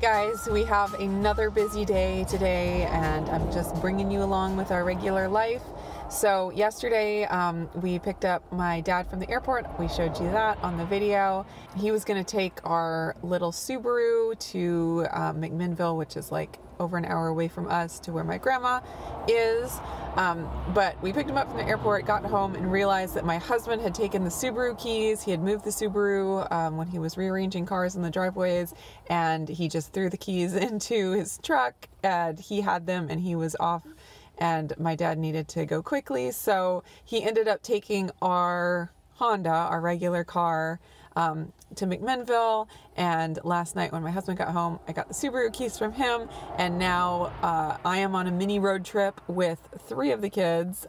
guys, we have another busy day today and I'm just bringing you along with our regular life. So yesterday we picked up my dad from the airport. We showed you that on the video. He was going to take our little Subaru to McMinnville, which is like over an hour away from us, to where my grandma is. But we picked him up from the airport, got home, and realized that my husband had taken the Subaru keys. He had moved the Subaru when he was rearranging cars in the driveways, and he just threw the keys into his truck, and he had them, and he was off. And my dad needed to go quickly, so he ended up taking our Honda, our regular car, to McMinnville. And last night when my husband got home, I got the Subaru keys from him, and now I am on a mini road trip with 3 of the kids,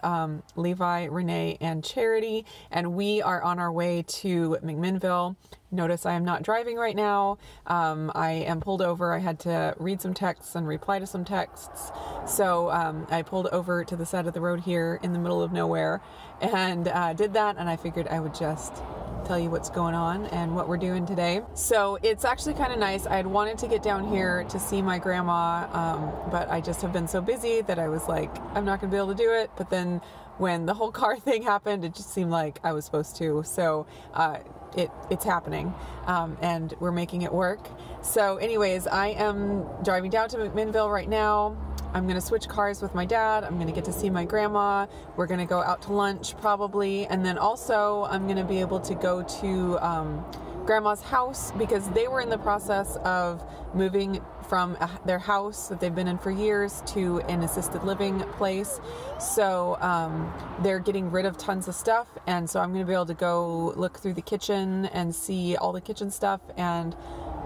Levi, Renee, and Charity, and we are on our way to McMinnville. Notice I am not driving right now. I am pulled over. I had to read some texts and reply to some texts, so I pulled over to the side of the road here in the middle of nowhere and did that, and I figured I would just tell you what's going on and what we're doing today. So it's actually kind of nice. I had wanted to get down here to see my grandma, but I just have been so busy that I was like, I'm not gonna be able to do it. But then when the whole car thing happened, it just seemed like I was supposed to. So it's happening, and we're making it work. So anyways, I am driving down to McMinnville right now. I'm going to switch cars with my dad. I'm going to get to see my grandma. We're going to go out to lunch probably. And then also I'm going to be able to go to grandma's house, because they were in the process of moving from their house that they've been in for years to an assisted living place. So they're getting rid of tons of stuff. And so I'm going to be able to go look through the kitchen and see all the kitchen stuff and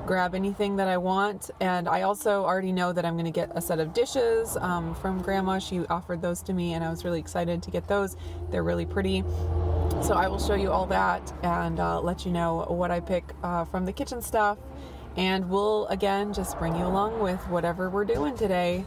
grab anything that I want. And I also already know that I'm going to get a set of dishes from grandma. She offered those to me and I was really excited to get those. They're really pretty. So I will show you all that and let you know what I pick from the kitchen stuff. And we'll again just bring you along with whatever we're doing today.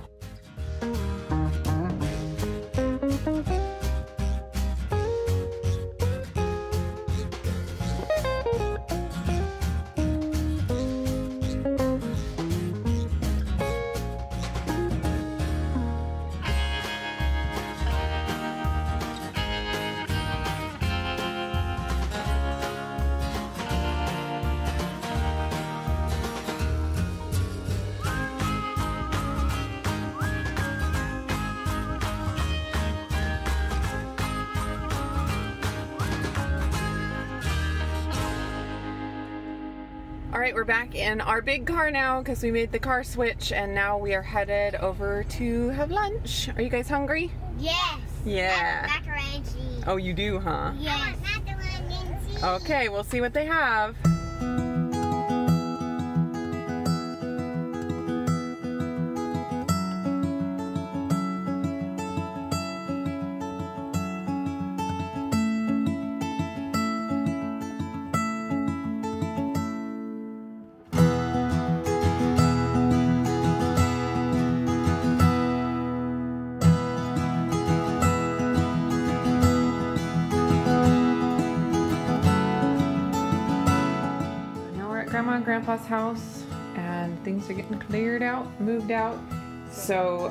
Alright, we're back in our big car now because we made the car switch, and now we are headed over to have lunch. Are you guys hungry? Yes. Yeah. I want macaroni and cheese. Oh, you do, huh? Yes. I want macaroni and cheese. Okay, we'll see what they have. Grandma and Grandpa's house, and things are getting cleared out, moved out. So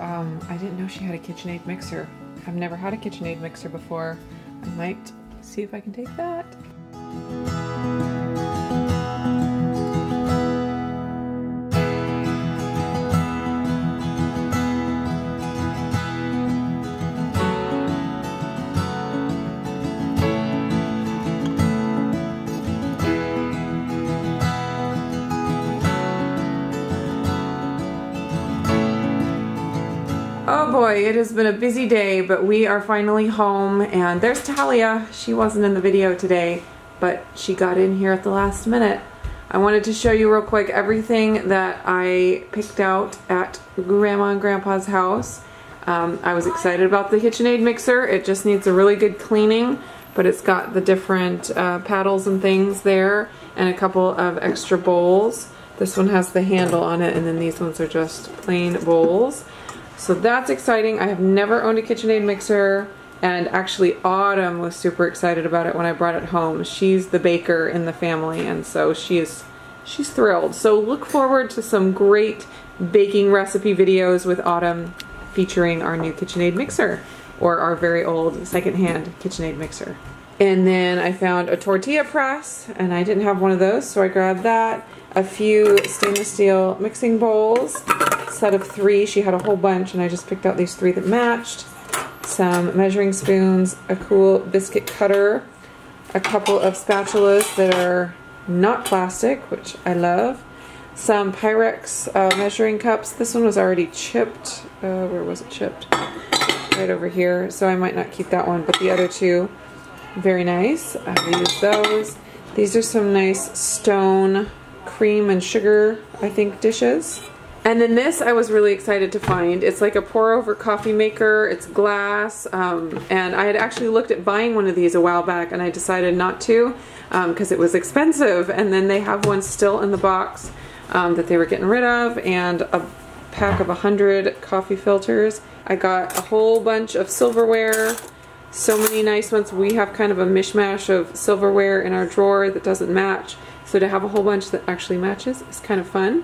I didn't know she had a KitchenAid mixer. I've never had a KitchenAid mixer before. I might see if I can take that. Oh boy, it has been a busy day, but we are finally home, and there's Talia. She wasn't in the video today, but she got in here at the last minute. I wanted to show you real quick everything that I picked out at Grandma and Grandpa's house. I was excited about the KitchenAid mixer. It just needs a really good cleaning, but it's got the different paddles and things there, and a couple of extra bowls. This one has the handle on it, and then these ones are just plain bowls. So that's exciting. I have never owned a KitchenAid mixer, and actually Autumn was super excited about it when I brought it home. She's the baker in the family, and so she's she's thrilled. So look forward to some great baking recipe videos with Autumn featuring our new KitchenAid mixer, or our very old secondhand KitchenAid mixer. And then I found a tortilla press, and I didn't have one of those, so I grabbed that. A few stainless steel mixing bowls, set of 3. She had a whole bunch, and I just picked out these 3 that matched. Some measuring spoons, a cool biscuit cutter, a couple of spatulas that are not plastic, which I love. Some Pyrex measuring cups. This one was already chipped. Where was it chipped? Right over here. So I might not keep that one, but the other 2, very nice. I use those. These are some nice stone cream and sugar, I think, dishes. And then this I was really excited to find. It's like a pour over coffee maker. It's glass. And I had actually looked at buying one of these a while back, and I decided not to because it was expensive. And then they have one still in the box that they were getting rid of, and a pack of 100 coffee filters. I got a whole bunch of silverware, so many nice ones. We have kind of a mishmash of silverware in our drawer that doesn't match, so to have a whole bunch that actually matches is kind of fun.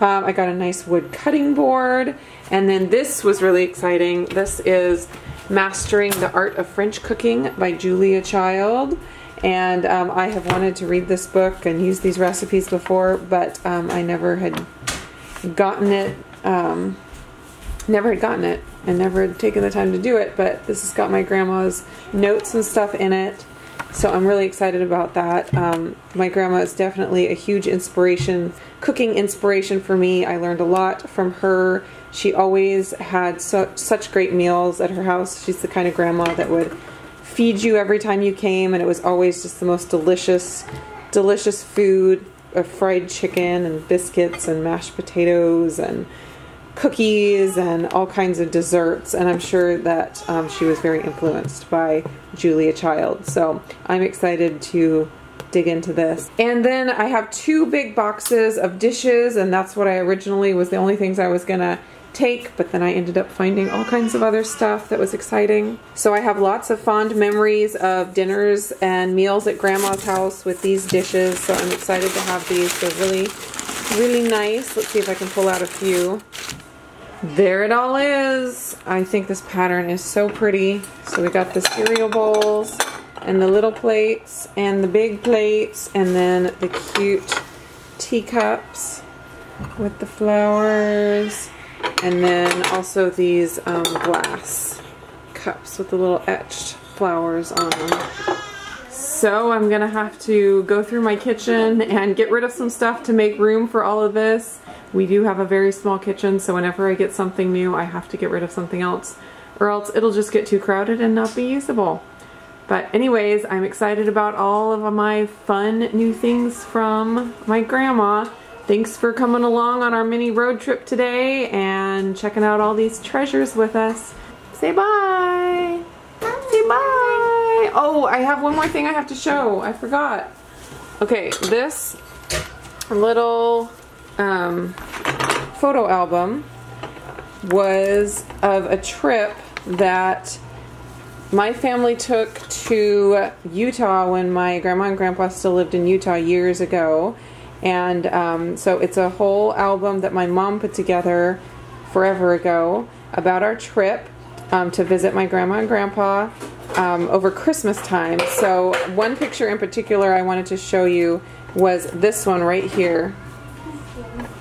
I got a nice wood cutting board, and then this was really exciting. This is Mastering the Art of French Cooking by Julia Child. And I have wanted to read this book and use these recipes before, but I never had gotten it, and never had taken the time to do it. But this has got my grandma's notes and stuff in it, so I'm really excited about that. My grandma is definitely a huge inspiration, cooking inspiration for me. I learned a lot from her. She always had such great meals at her house. She's the kind of grandma that would feed you every time you came, and it was always just the most delicious food, fried chicken and biscuits and mashed potatoes and cookies and all kinds of desserts. And I'm sure that she was very influenced by Julia Child. So I'm excited to dig into this. And then I have 2 big boxes of dishes, and that's what I originally was the only things I was gonna take, but then I ended up finding all kinds of other stuff that was exciting. So I have lots of fond memories of dinners and meals at Grandma's house with these dishes, so I'm excited to have these. They're really, really nice. Let's see if I can pull out a few. There it all is. I think this pattern is so pretty. So we got the cereal bowls and the little plates and the big plates, and then the cute teacups with the flowers. And then also these glass cups with the little etched flowers on them. So I'm gonna have to go through my kitchen and get rid of some stuff to make room for all of this. We do have a very small kitchen, so whenever I get something new, I have to get rid of something else, or else it'll just get too crowded and not be usable. But anyways, I'm excited about all of my fun new things from my grandma. Thanks for coming along on our mini road trip today and checking out all these treasures with us. Say bye. Say bye. Oh, I have one more thing I have to show. I forgot. Okay, this little photo album was of a trip that my family took to Utah when my grandma and grandpa still lived in Utah years ago. And so it's a whole album that my mom put together forever ago about our trip to visit my grandma and grandpa over Christmas time. So one picture in particular I wanted to show you was this one right here.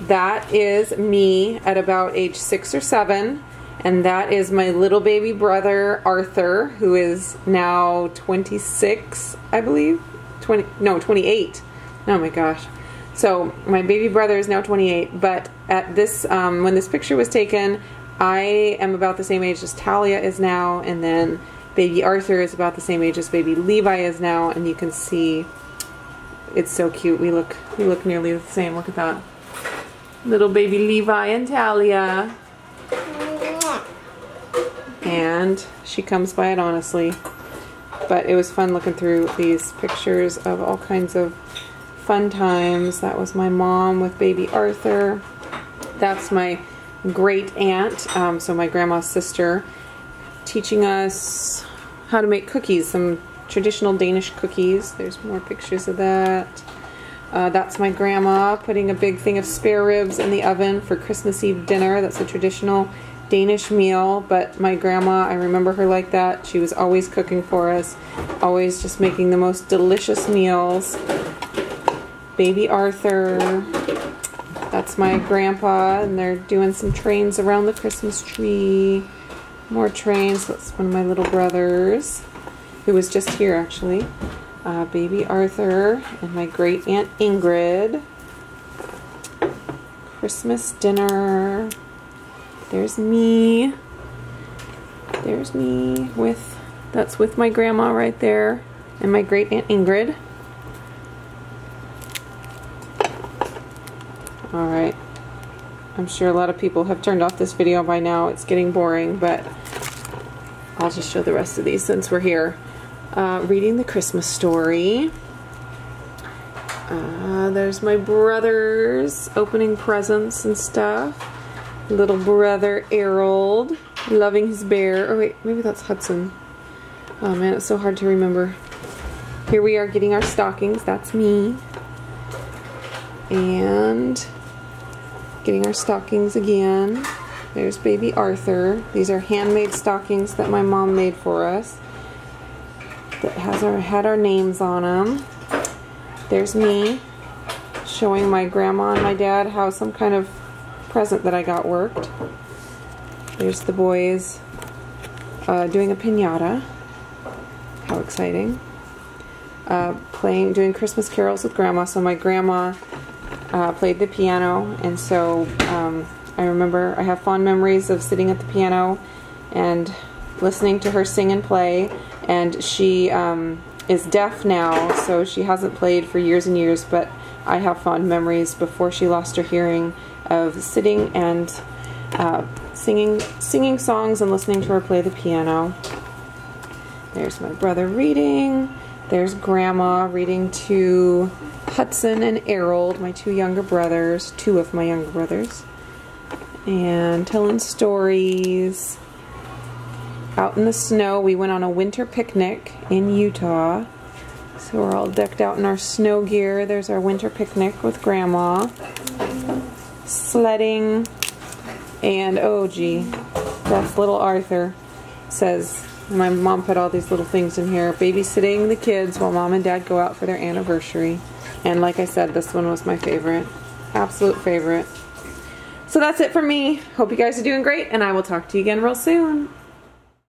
That is me at about age 6 or 7. And that is my little baby brother, Arthur, who is now 26, I believe. 28. Oh my gosh. So my baby brother is now 28, but at this, when this picture was taken, I am about the same age as Talia is now, and then baby Arthur is about the same age as baby Levi is now, and you can see it's so cute. We look nearly the same. Look at that. Little baby Levi and Talia. And she comes by it honestly. But it was fun looking through these pictures of all kinds of fun times. That was my mom with baby Arthur. That's my great aunt, so my grandma's sister, teaching us how to make cookies, some traditional Danish cookies. There's more pictures of that. That's my grandma putting a big thing of spare ribs in the oven for Christmas Eve dinner. That's a traditional Danish meal, but my grandma, I remember her like that. She was always cooking for us, always just making the most delicious meals. Baby Arthur, that's my grandpa, and they're doing some trains around the Christmas tree. More trains. That's one of my little brothers, who was just here actually. Baby Arthur and my great aunt Ingrid. Christmas dinner. There's me. There's me that's with my grandma right there, and my great aunt Ingrid. Alright, I'm sure a lot of people have turned off this video by now. It's getting boring, but I'll just show the rest of these since we're here. Reading the Christmas story. There's my brothers opening presents and stuff. Little brother Harold loving his bear. Oh wait, maybe that's Hudson. Oh man, it's so hard to remember. Here we are getting our stockings. That's me. And getting our stockings again. There's baby Arthur. These are handmade stockings that my mom made for us. That had our names on them. There's me showing my grandma and my dad how some kind of present that I got worked. There's the boys doing a piñata. How exciting. Doing Christmas carols with grandma. So my grandma played the piano, and so I remember I have fond memories of sitting at the piano and listening to her sing and play. And she is deaf now, so she hasn't played for years and years, but I have fond memories before she lost her hearing of sitting and singing songs and listening to her play the piano. There's my brother reading. There's grandma reading to Hudson and Harold, my two younger brothers, two of my younger brothers, and telling stories. Out in the snow, we went on a winter picnic in Utah. So we're all decked out in our snow gear. There's our winter picnic with grandma. Sledding. And oh gee, that's little Arthur. Says, my mom put all these little things in here. Babysitting the kids while mom and dad go out for their anniversary. And like I said, this one was my favorite. Absolute favorite. So that's it for me. Hope you guys are doing great, and I will talk to you again real soon.